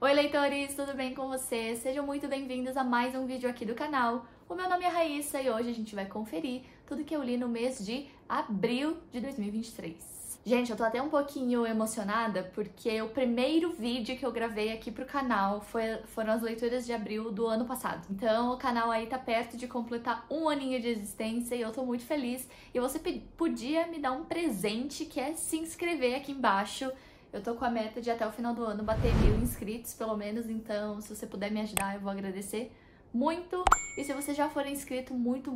Oi, leitores, tudo bem com vocês? Sejam muito bem-vindos a mais um vídeo aqui do canal. O meu nome é Raíssa e hoje a gente vai conferir tudo que eu li no mês de abril de 2023. Gente, eu tô até um pouquinho emocionada porque o primeiro vídeo que eu gravei aqui pro canal foram as leituras de abril do ano passado. Então o canal aí tá perto de completar um aninho de existência e eu tô muito feliz. E você podia me dar um presente, que é se inscrever aqui embaixo. Eu tô com a meta de até o final do ano bater 1000 inscritos, pelo menos, então se você puder me ajudar, eu vou agradecer muito. E se você já for inscrito, muito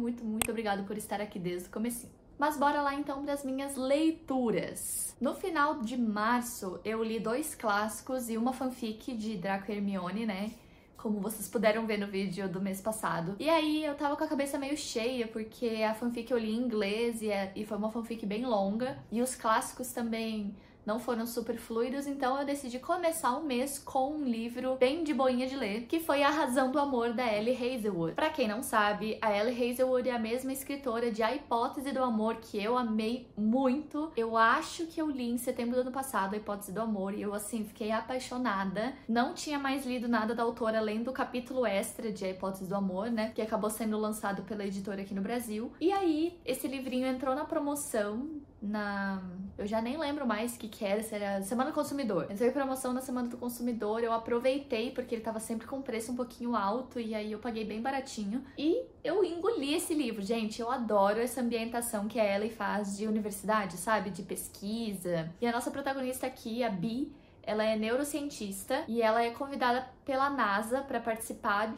obrigado por estar aqui desde o comecinho. Mas bora lá então para as minhas leituras. No final de março, eu li 2 clássicos e uma fanfic de Draco e Hermione, né? Como vocês puderam ver no vídeo do mês passado. E aí eu tava com a cabeça meio cheia, porque a fanfic eu li em inglês e foi uma fanfic bem longa. E os clássicos também não foram super fluidos, então eu decidi começar o mês com um livro bem de boinha de ler, que foi A Razão do Amor, da Ellie Hazelwood. Pra quem não sabe, a Ellie Hazelwood é a mesma escritora de A Hipótese do Amor, que eu amei muito. Eu acho que eu li em setembro do ano passado A Hipótese do Amor, e eu, assim, fiquei apaixonada. Não tinha mais lido nada da autora, além do capítulo extra de A Hipótese do Amor, né, que acabou sendo lançado pela editora aqui no Brasil. E aí, esse livrinho entrou na promoção eu já nem lembro mais o que era, se era Semana do Consumidor. Entrou em promoção na Semana do Consumidor, eu aproveitei porque ele tava sempre com preço um pouquinho alto e aí eu paguei bem baratinho. E eu engoli esse livro, gente. Eu adoro essa ambientação que a Ellie faz de universidade, sabe? De pesquisa. E a nossa protagonista aqui, a Bee, ela é neurocientista e ela é convidada pela NASA para participar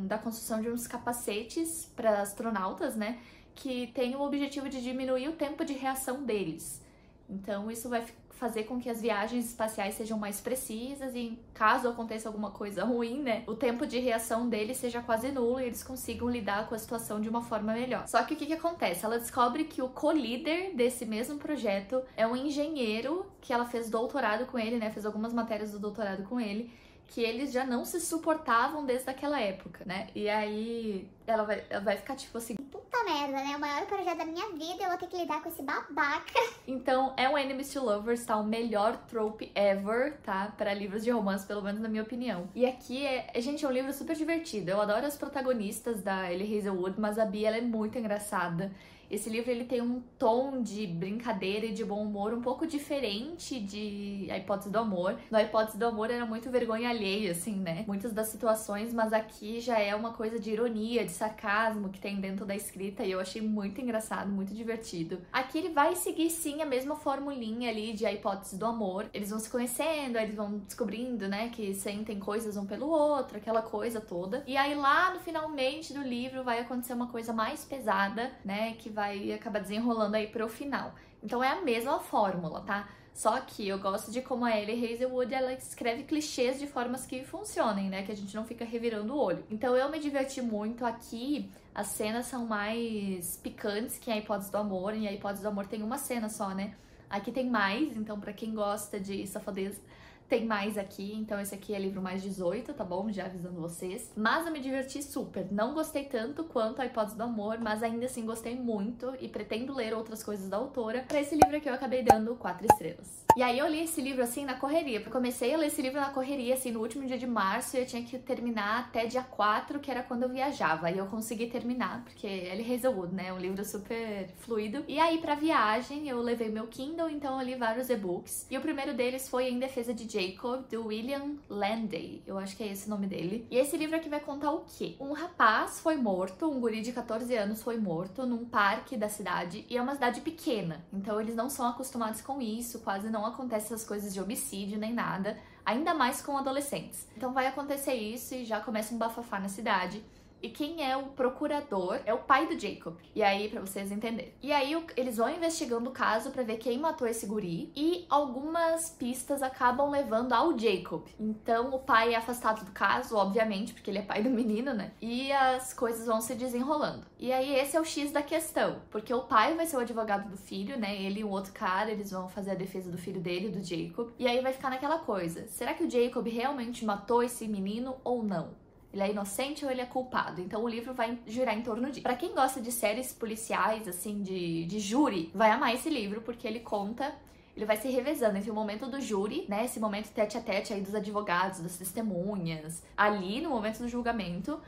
da construção de uns capacetes para astronautas, né? Que tem o objetivo de diminuir o tempo de reação deles. Então isso vai fazer com que as viagens espaciais sejam mais precisas e, caso aconteça alguma coisa ruim, né, o tempo de reação deles seja quase nulo e eles consigam lidar com a situação de uma forma melhor. Só que o que acontece? Ela descobre que o co-líder desse mesmo projeto é um engenheiro que ela fez doutorado com ele, né, fez algumas matérias do doutorado com ele, que eles já não se suportavam desde aquela época, né? E aí ela vai ficar tipo assim, puta merda, né? O maior projeto da minha vida, eu vou ter que lidar com esse babaca. Então é um Enemies to Lovers, tá? O melhor trope ever, tá? Para livros de romance, pelo menos na minha opinião. E aqui gente, é um livro super divertido. Eu adoro as protagonistas da Ellie Hazelwood, mas a Bea, ela é muito engraçada. Esse livro, ele tem um tom de brincadeira e de bom humor um pouco diferente de A Hipótese do Amor. No A Hipótese do Amor era muito vergonha alheia, assim, né? Muitas das situações, mas aqui já é uma coisa de ironia, de sarcasmo que tem dentro da escrita e eu achei muito engraçado, muito divertido. Aqui ele vai seguir, sim, a mesma formulinha ali de A Hipótese do Amor. Eles vão se conhecendo, aí eles vão descobrindo, né, que sentem coisas um pelo outro, aquela coisa toda. E aí lá no finalmente do livro vai acontecer uma coisa mais pesada, né, que vai acabar desenrolando aí pro final. Então é a mesma fórmula, tá? Só que eu gosto de como a Ellie Hazelwood, ela escreve clichês de formas que funcionem, né? Que a gente não fica revirando o olho. Então eu me diverti muito aqui. As cenas são mais picantes que A Hipótese do Amor. E A Hipótese do Amor tem uma cena só, né? Aqui tem mais, então pra quem gosta de safadeza, tem mais aqui, então esse aqui é livro mais 18, tá bom? Já avisando vocês. Mas eu me diverti super. Não gostei tanto quanto A Hipótese do Amor, mas ainda assim gostei muito e pretendo ler outras coisas da autora. Pra esse livro aqui eu acabei dando 4 estrelas. E aí eu li esse livro assim na correria. Eu comecei a ler esse livro na correria, assim, no último dia de março, e eu tinha que terminar até dia 4, que era quando eu viajava. E eu consegui terminar, porque Ellie Hazelwood, né? É um livro super fluido. E aí, pra viagem, eu levei meu Kindle, então eu li vários e-books. E o primeiro deles foi Em Defesa de Jacob, do William Landay. Eu acho que é esse o nome dele. E esse livro aqui vai contar o quê? Um rapaz foi morto, um guri de 14 anos foi morto num parque da cidade, e é uma cidade pequena. Então eles não são acostumados com isso, quase não acontece essas coisas de homicídio nem nada, ainda mais com adolescentes. Então vai acontecer isso e já começa um bafafá na cidade. E quem é o procurador é o pai do Jacob. E aí, pra vocês entenderem. E aí, eles vão investigando o caso pra ver quem matou esse guri. E algumas pistas acabam levando ao Jacob. Então, o pai é afastado do caso, obviamente, porque ele é pai do menino, né? E as coisas vão se desenrolando. E aí, esse é o X da questão. Porque o pai vai ser o advogado do filho, né? Ele e um outro cara, eles vão fazer a defesa do filho dele, do Jacob. E aí vai ficar naquela coisa. Será que o Jacob realmente matou esse menino ou não? Ele é inocente ou ele é culpado? Então o livro vai girar em torno disso. Pra quem gosta de séries policiais, assim, de júri, vai amar esse livro, porque ele conta ele vai se revezando entre o momento do júri, né, esse momento tete a tete aí dos advogados, das testemunhas, ali no momento do julgamento,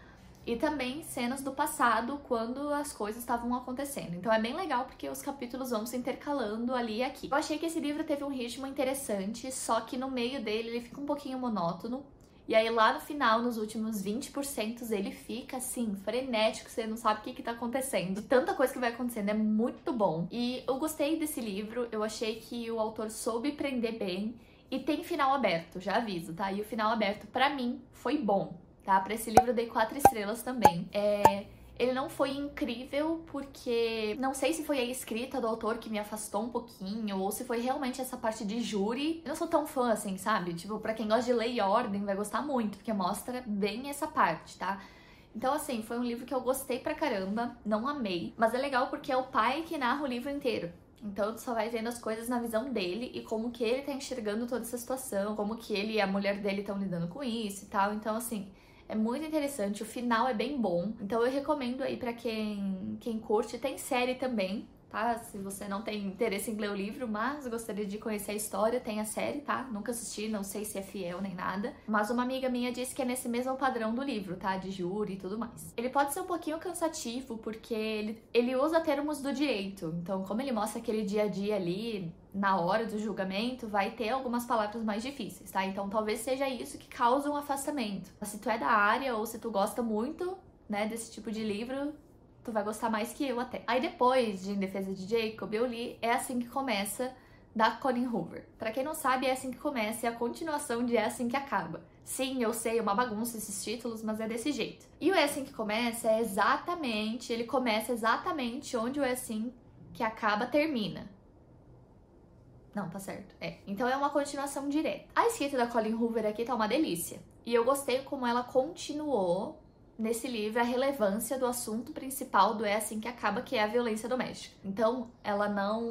e também cenas do passado, quando as coisas estavam acontecendo. Então é bem legal porque os capítulos vão se intercalando ali e aqui. Eu achei que esse livro teve um ritmo interessante, só que no meio dele ele fica um pouquinho monótono. E aí lá no final, nos últimos 20%, ele fica assim, frenético, você não sabe o que tá acontecendo. Tanta coisa que vai acontecendo, é muito bom. E eu gostei desse livro, eu achei que o autor soube prender bem. E tem final aberto, já aviso, tá? E o final aberto, pra mim, foi bom. Tá? Pra esse livro eu dei 4 estrelas também. Ele não foi incrível porque não sei se foi a escrita do autor que me afastou um pouquinho ou se foi realmente essa parte de júri. Eu não sou tão fã assim, sabe? Tipo, pra quem gosta de Lei e Ordem vai gostar muito, porque mostra bem essa parte, tá? Então, assim, foi um livro que eu gostei pra caramba, não amei, mas é legal porque é o pai que narra o livro inteiro. Então tu só vai vendo as coisas na visão dele e como que ele tá enxergando toda essa situação, como que ele e a mulher dele estão lidando com isso e tal. Então, assim, é muito interessante, o final é bem bom. Então eu recomendo aí pra quem curte. Tem série também, tá? Se você não tem interesse em ler o livro, mas gostaria de conhecer a história, tem a série, tá? Nunca assisti, não sei se é fiel nem nada. Mas uma amiga minha disse que é nesse mesmo padrão do livro, tá? De júri e tudo mais. Ele pode ser um pouquinho cansativo, porque ele usa termos do direito. Então, como ele mostra aquele dia a dia ali, na hora do julgamento, vai ter algumas palavras mais difíceis, tá? Então talvez seja isso que causa um afastamento. Se tu é da área ou se tu gosta muito, né, desse tipo de livro, tu vai gostar mais que eu até. Aí depois de Em Defesa de Jacob, eu li É Assim Que Começa, da Colleen Hoover. Pra quem não sabe, É Assim Que Começa é a continuação de É Assim Que Acaba. Sim, eu sei, é uma bagunça esses títulos, mas é desse jeito. E o É Assim Que Começa é exatamente, ele começa exatamente onde o É Assim Que Acaba termina. Não, tá certo. Então é uma continuação direta. A escrita da Colleen Hoover aqui tá uma delícia. E eu gostei como ela continuou nesse livro a relevância do assunto principal do É Assim Que Acaba, que é a violência doméstica. Então, ela não...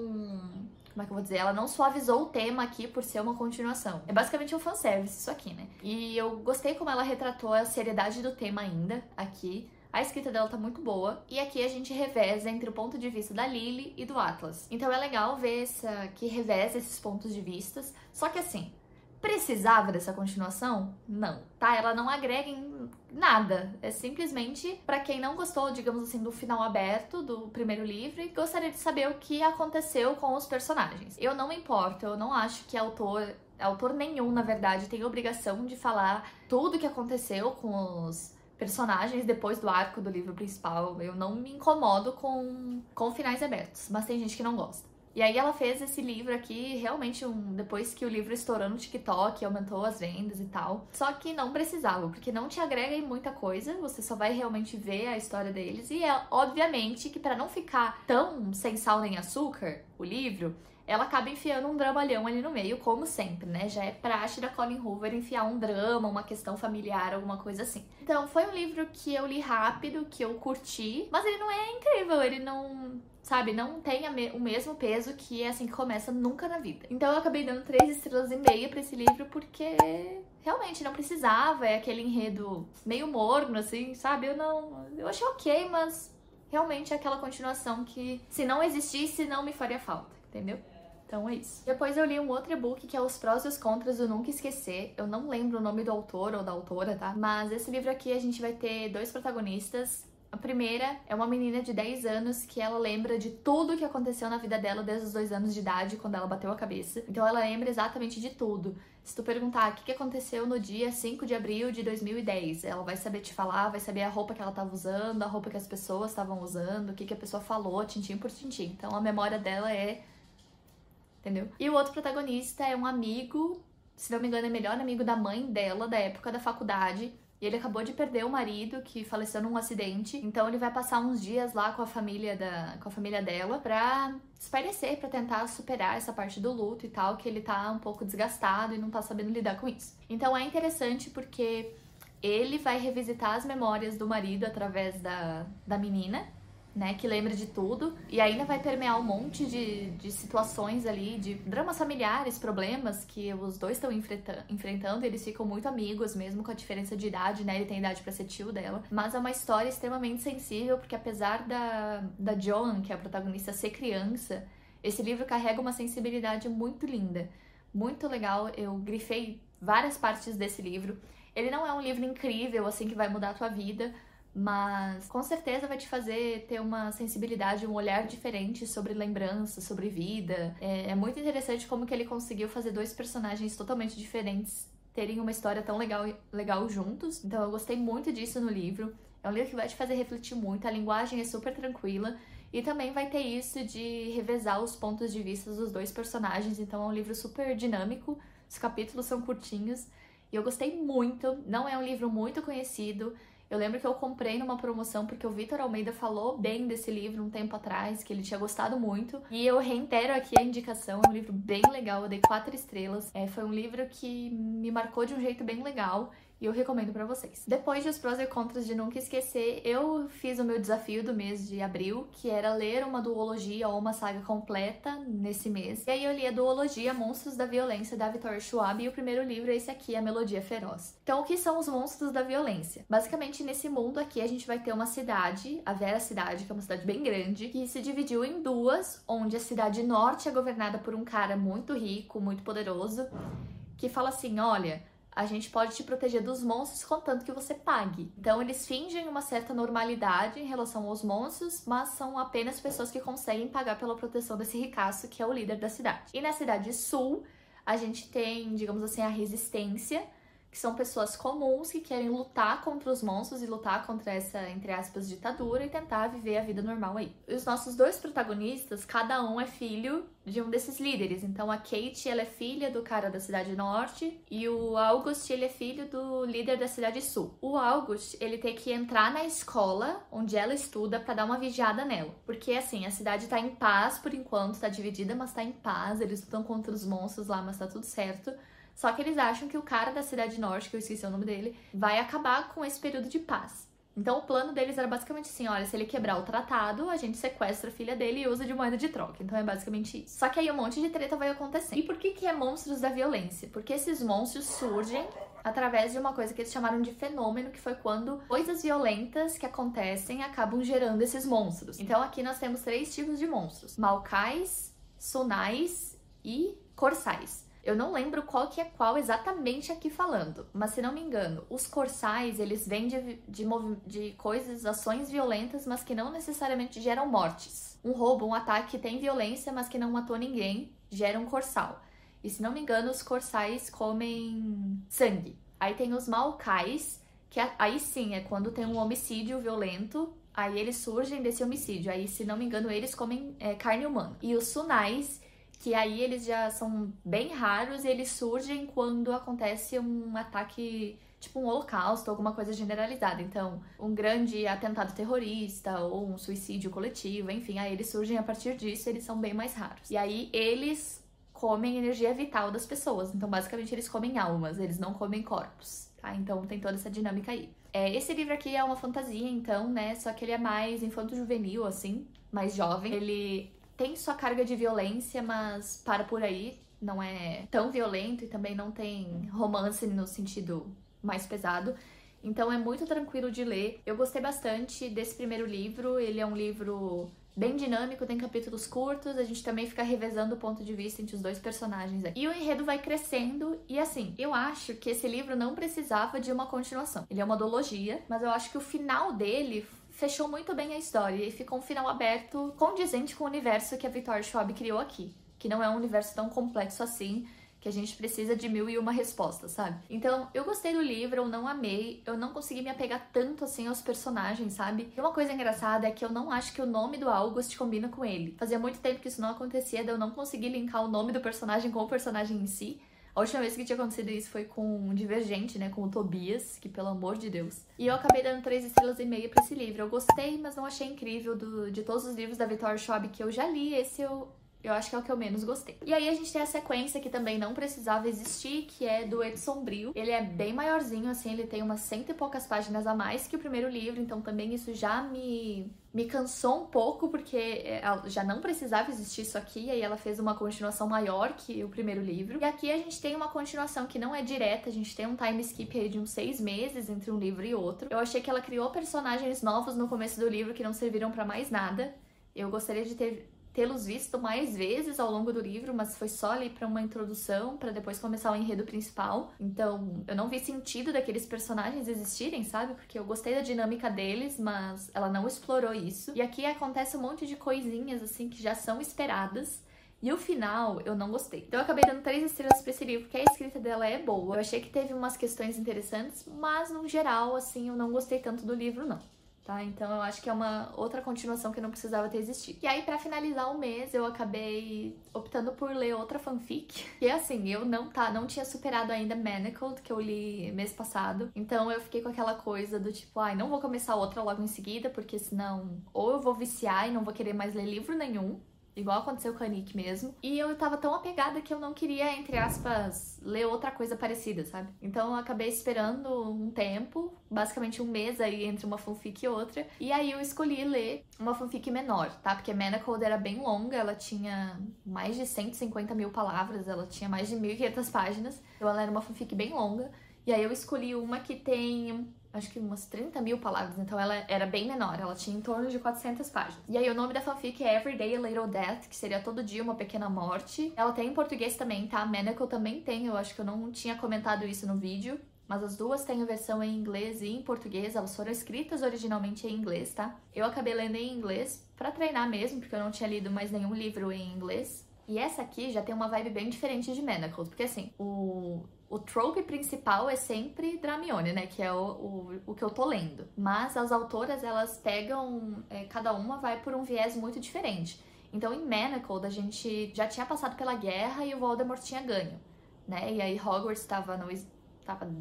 Como é que eu vou dizer? Ela não suavizou o tema aqui por ser uma continuação. É basicamente um fanservice isso aqui, né? E eu gostei como ela retratou a seriedade do tema ainda aqui. A escrita dela tá muito boa. E aqui a gente reveza entre o ponto de vista da Lily e do Atlas. Então é legal ver que reveza esses pontos de vista. Só que assim, precisava dessa continuação? Não, tá? Ela não agrega em nada. É simplesmente pra quem não gostou, digamos assim, do final aberto do primeiro livro e gostaria de saber o que aconteceu com os personagens. Eu não me importo, eu não acho que autor nenhum, na verdade, tem obrigação de falar tudo o que aconteceu com os personagens depois do arco do livro principal. Eu não me incomodo com finais abertos, mas tem gente que não gosta. E aí ela fez esse livro aqui, realmente, depois que o livro estourou no TikTok, aumentou as vendas e tal. Só que não precisava, porque não te agrega em muita coisa, você só vai realmente ver a história deles. E é obviamente que pra não ficar tão sem sal nem açúcar, o livro, ela acaba enfiando um dramalhão ali no meio, como sempre, né? Já é praxe da Colleen Hoover enfiar um drama, uma questão familiar, alguma coisa assim. Então, foi um livro que eu li rápido, que eu curti, mas ele não é incrível, ele não... Sabe, não tem o mesmo peso que É Assim Que Começa nunca na vida. Então eu acabei dando 3,5 estrelas pra esse livro porque realmente não precisava, é aquele enredo meio morno, assim, sabe? Eu achei ok, mas realmente é aquela continuação que se não existisse não me faria falta, entendeu? Então é isso. Depois eu li um outro e-book que é Os Prós e os Contras do Nunca Esquecer. Eu não lembro o nome do autor ou da autora, tá? Mas esse livro aqui a gente vai ter 2 protagonistas. A primeira é uma menina de 10 anos que ela lembra de tudo que aconteceu na vida dela desde os 2 anos de idade, quando ela bateu a cabeça. Então ela lembra exatamente de tudo. Se tu perguntar o que aconteceu no dia 5 de abril de 2010, ela vai saber te falar, vai saber a roupa que ela estava usando, a roupa que as pessoas estavam usando, o que a pessoa falou, tintim por tintim. Então a memória dela entendeu? E o outro protagonista é um amigo, se não me engano é melhor amigo da mãe dela, da época da faculdade. E ele acabou de perder o marido, que faleceu num acidente. Então ele vai passar uns dias lá com a família dela pra espairecer, pra tentar superar essa parte do luto e tal, que ele tá um pouco desgastado e não tá sabendo lidar com isso. Então é interessante porque ele vai revisitar as memórias do marido através da menina, né, que lembra de tudo, e ainda vai permear um monte de situações ali, de dramas familiares, problemas que os dois estão enfrentando, eles ficam muito amigos, mesmo com a diferença de idade, né, ele tem idade pra ser tio dela, mas é uma história extremamente sensível, porque apesar da Joan, que é a protagonista, ser criança, Esse livro carrega uma sensibilidade muito linda, muito legal. Eu grifei várias partes desse livro. Ele não é um livro incrível, assim, que vai mudar a tua vida, mas com certeza vai te fazer ter uma sensibilidade, um olhar diferente sobre lembrança, sobre vida. É muito interessante como que ele conseguiu fazer dois personagens totalmente diferentes terem uma história tão legal juntos. Então eu gostei muito disso no livro. É um livro que vai te fazer refletir muito, a linguagem é super tranquila e também vai ter isso de revezar os pontos de vista dos dois personagens. Então é um livro super dinâmico, os capítulos são curtinhos e eu gostei muito. Não é um livro muito conhecido. Eu lembro que eu comprei numa promoção porque o Vitor Almeida falou bem desse livro um tempo atrás, que ele tinha gostado muito. E eu reitero aqui a indicação, é um livro bem legal, eu dei 4 estrelas. Foi um livro que me marcou de um jeito bem legal e eu recomendo pra vocês. Depois dos prós e contras de Nunca Esquecer, eu fiz o meu desafio do mês de abril, que era ler uma duologia ou uma saga completa nesse mês. E aí eu li a duologia Monstros da Violência, da Victoria Schwab, e o primeiro livro é esse aqui, A Melodia Feroz. Então, o que são os monstros da violência? Basicamente, nesse mundo aqui, a gente vai ter uma cidade, a Vera Cidade, que é uma cidade bem grande, que se dividiu em duas, onde a cidade norte é governada por um cara muito rico, muito poderoso, que fala assim, olha, a gente pode te proteger dos monstros contanto que você pague. Então eles fingem uma certa normalidade em relação aos monstros, mas são apenas pessoas que conseguem pagar pela proteção desse ricaço que é o líder da cidade. E na cidade sul, a gente tem, digamos assim, a resistência, que são pessoas comuns que querem lutar contra os monstros e lutar contra essa, entre aspas, ditadura e tentar viver a vida normal aí. E os nossos dois protagonistas, cada um é filho de um desses líderes. Então a Kate, ela é filha do cara da cidade norte e o August, ele é filho do líder da cidade sul. O August, ele tem que entrar na escola onde ela estuda pra dar uma vigiada nela. Porque assim, a cidade tá em paz por enquanto, tá dividida, mas tá em paz. Eles lutam contra os monstros lá, mas tá tudo certo. Só que eles acham que o cara da cidade norte, que eu esqueci o nome dele, vai acabar com esse período de paz. Então o plano deles era basicamente assim, olha, se ele quebrar o tratado, a gente sequestra a filha dele e usa de moeda de troca. Então é basicamente isso. Só que aí um monte de treta vai acontecer. E por que é monstros da violência? Porque esses monstros surgem através de uma coisa que eles chamaram de fenômeno, que foi quando coisas violentas que acontecem acabam gerando esses monstros. Então aqui nós temos 3 tipos de monstros: Maokais, Sunais e Corsais. Eu não lembro qual que é qual exatamente aqui falando, mas se não me engano, os corsais, eles vêm de coisas, ações violentas, mas que não necessariamente geram mortes. Um roubo, um ataque que tem violência, mas que não matou ninguém, gera um corsal. E se não me engano, os corsais comem sangue. Aí tem os maokais, que aí sim é quando tem um homicídio violento, aí eles surgem desse homicídio. Aí, se não me engano, eles comem carne humana. E os sunais, que aí eles já são bem raros e eles surgem quando acontece um ataque, tipo um holocausto, alguma coisa generalizada. Então, um grande atentado terrorista ou um suicídio coletivo, enfim, aí eles surgem a partir disso, eles são bem mais raros. E aí eles comem energia vital das pessoas, então basicamente eles comem almas, eles não comem corpos, tá? Então tem toda essa dinâmica aí. Esse livro aqui é uma fantasia, então, né, só que ele é mais infanto-juvenil, assim, mais jovem. Ele tem sua carga de violência, mas para por aí, não é tão violento e também não tem romance no sentido mais pesado. Então é muito tranquilo de ler. Eu gostei bastante desse primeiro livro, ele é um livro bem dinâmico, tem capítulos curtos, a gente também fica revezando o ponto de vista entre os dois personagens aqui. E o enredo vai crescendo, e assim, eu acho que esse livro não precisava de uma continuação. Ele é uma duologia, mas eu acho que o final dele fechou muito bem a história e ficou um final aberto, condizente com o universo que a Victoria Schwab criou aqui, que não é um universo tão complexo assim, que a gente precisa de 1001 respostas, sabe? Então, eu gostei do livro, eu não amei, eu não consegui me apegar tanto assim aos personagens, sabe? E uma coisa engraçada é que eu não acho que o nome do August combina com ele. Fazia muito tempo que isso não acontecia, daí eu não consegui linkar o nome do personagem com o personagem em si. A última vez que tinha acontecido isso foi com o Divergente, né, com o Tobias, que pelo amor de Deus. E eu acabei dando 3,5 estrelas pra esse livro. Eu gostei, mas não achei incrível. De todos os livros da Victoria Schwab que eu já li, esse eu acho que é o que eu menos gostei. E aí a gente tem a sequência que também não precisava existir, que é do Ed Sombrio. Ele é bem maiorzinho, assim, ele tem umas 100 e poucas páginas a mais que o primeiro livro, então também isso já me cansou um pouco, porque já não precisava existir isso aqui, e aí ela fez uma continuação maior que o primeiro livro. E aqui a gente tem uma continuação que não é direta, a gente tem um time skip aí de uns 6 meses entre um livro e outro. Eu achei que ela criou personagens novos no começo do livro que não serviram pra mais nada. Eu gostaria de ter tê-los visto mais vezes ao longo do livro, mas foi só ali pra uma introdução, pra depois começar o enredo principal. Então, eu não vi sentido daqueles personagens existirem, sabe? Porque eu gostei da dinâmica deles, mas ela não explorou isso. E aqui acontece um monte de coisinhas, assim, que já são esperadas. E o final, eu não gostei. Então eu acabei dando 3 estrelas pra esse livro, porque a escrita dela é boa. Eu achei que teve umas questões interessantes, mas no geral, assim, eu não gostei tanto do livro, não. Tá? Então eu acho que é uma outra continuação que não precisava ter existido. E aí, pra finalizar o mês, eu acabei optando por ler outra fanfic. E assim, eu não tinha superado ainda Manacled, que eu li mês passado. Então eu fiquei com aquela coisa do tipo, ai, não vou começar outra logo em seguida, porque senão ou eu vou viciar e não vou querer mais ler livro nenhum, igual aconteceu com a Nick mesmo. E eu tava tão apegada que eu não queria, entre aspas, ler outra coisa parecida, sabe? Então eu acabei esperando um tempo, basicamente um mês aí entre uma fanfic e outra. E aí eu escolhi ler uma fanfic menor, tá? Porque Manacled era bem longa, ela tinha mais de 150 mil palavras, ela tinha mais de 1.500 páginas. Então ela era uma fanfic bem longa. E aí eu escolhi uma que tem, acho que umas 30 mil palavras, então ela era bem menor, ela tinha em torno de 400 páginas. E aí o nome da fanfic é Every Day a Little Death, que seria todo dia uma pequena morte. Ela tem em português também, tá? Manacled também tem, eu acho que eu não tinha comentado isso no vídeo, mas as duas têm a versão em inglês e em português, elas foram escritas originalmente em inglês, tá? Eu acabei lendo em inglês pra treinar mesmo, porque eu não tinha lido mais nenhum livro em inglês. E essa aqui já tem uma vibe bem diferente de Manacled, porque assim, o trope principal é sempre Dramione, né? Que é o que eu tô lendo. Mas as autoras, elas pegam... cada uma vai por um viés muito diferente. Então, em Manacled, a gente já tinha passado pela guerra e o Voldemort tinha ganho, né? E aí Hogwarts tava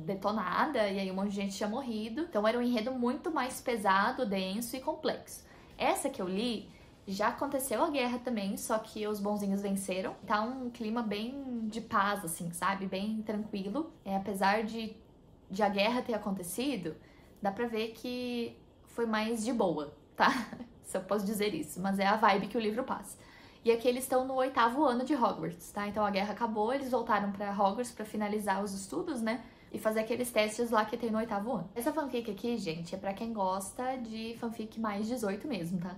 detonada e aí um monte de gente tinha morrido. Então, era um enredo muito mais pesado, denso e complexo. Essa que eu li... Já aconteceu a guerra também, só que os bonzinhos venceram. Tá um clima bem de paz, assim, sabe? Bem tranquilo. Apesar de a guerra ter acontecido, dá pra ver que foi mais de boa, tá? Se eu posso dizer isso. Mas é a vibe que o livro passa. E aqui eles estão no 8º ano de Hogwarts, tá? Então a guerra acabou, eles voltaram pra Hogwarts pra finalizar os estudos, né? E fazer aqueles testes lá que tem no 8º ano. Essa fanfic aqui, gente, é pra quem gosta de fanfic mais 18 mesmo, tá?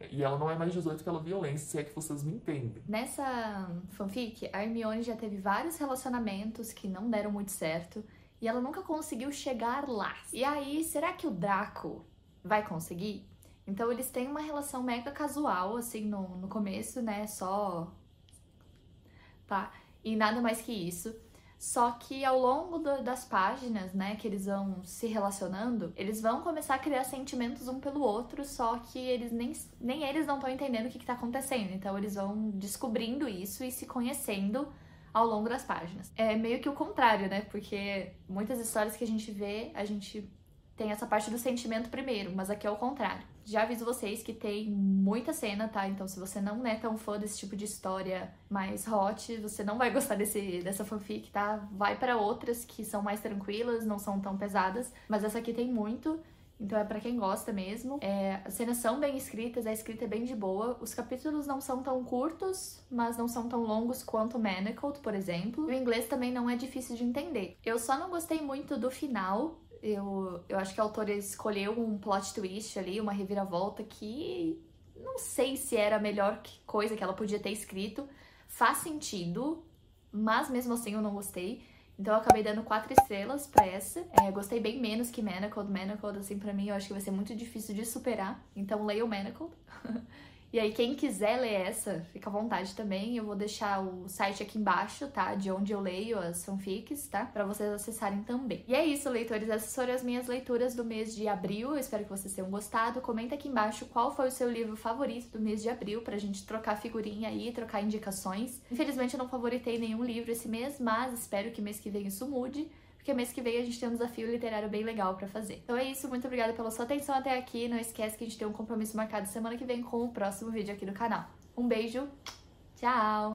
E ela não é mais 18 pela violência, se é que vocês me entendem. Nessa fanfic, a Hermione já teve vários relacionamentos que não deram muito certo e ela nunca conseguiu chegar lá. E aí, será que o Draco vai conseguir? Então eles têm uma relação mega casual, assim, no começo, né, só... Tá? E nada mais que isso. Só que ao longo das páginas, né, que eles vão se relacionando, eles vão começar a criar sentimentos um pelo outro, só que eles nem eles não estão entendendo o que tá acontecendo. Então eles vão descobrindo isso e se conhecendo ao longo das páginas. É meio que o contrário, né, porque muitas histórias que a gente vê, a gente tem essa parte do sentimento primeiro, mas aqui é o contrário. Já aviso vocês que tem muita cena, tá? Então se você não é tão fã desse tipo de história mais hot, você não vai gostar dessa fanfic, tá? Vai pra outras que são mais tranquilas, não são tão pesadas, mas essa aqui tem muito, então é pra quem gosta mesmo. As cenas são bem escritas, a escrita é bem de boa, os capítulos não são tão curtos, mas não são tão longos quanto Manacled, por exemplo. O inglês também não é difícil de entender. Eu só não gostei muito do final. Eu acho que a autora escolheu um plot twist ali, uma reviravolta que não sei se era a melhor coisa que ela podia ter escrito. Faz sentido, mas mesmo assim eu não gostei. Então eu acabei dando 4 estrelas pra essa. Gostei bem menos que Manacled. Manacled, assim, pra mim, eu acho que vai ser muito difícil de superar. Então leia o Manacled. E aí, quem quiser ler essa, fica à vontade também. Eu vou deixar o site aqui embaixo, tá? De onde eu leio as fanfics, tá? Pra vocês acessarem também. E é isso, leitores. Essas foram as minhas leituras do mês de abril. Eu espero que vocês tenham gostado. Comenta aqui embaixo qual foi o seu livro favorito do mês de abril, pra gente trocar figurinha aí, trocar indicações. Infelizmente, eu não favoritei nenhum livro esse mês, mas espero que mês que vem isso mude. Porque mês que vem a gente tem um desafio literário bem legal pra fazer. Então é isso, muito obrigada pela sua atenção até aqui. Não esquece que a gente tem um compromisso marcado semana que vem com o próximo vídeo aqui do canal. Um beijo, tchau!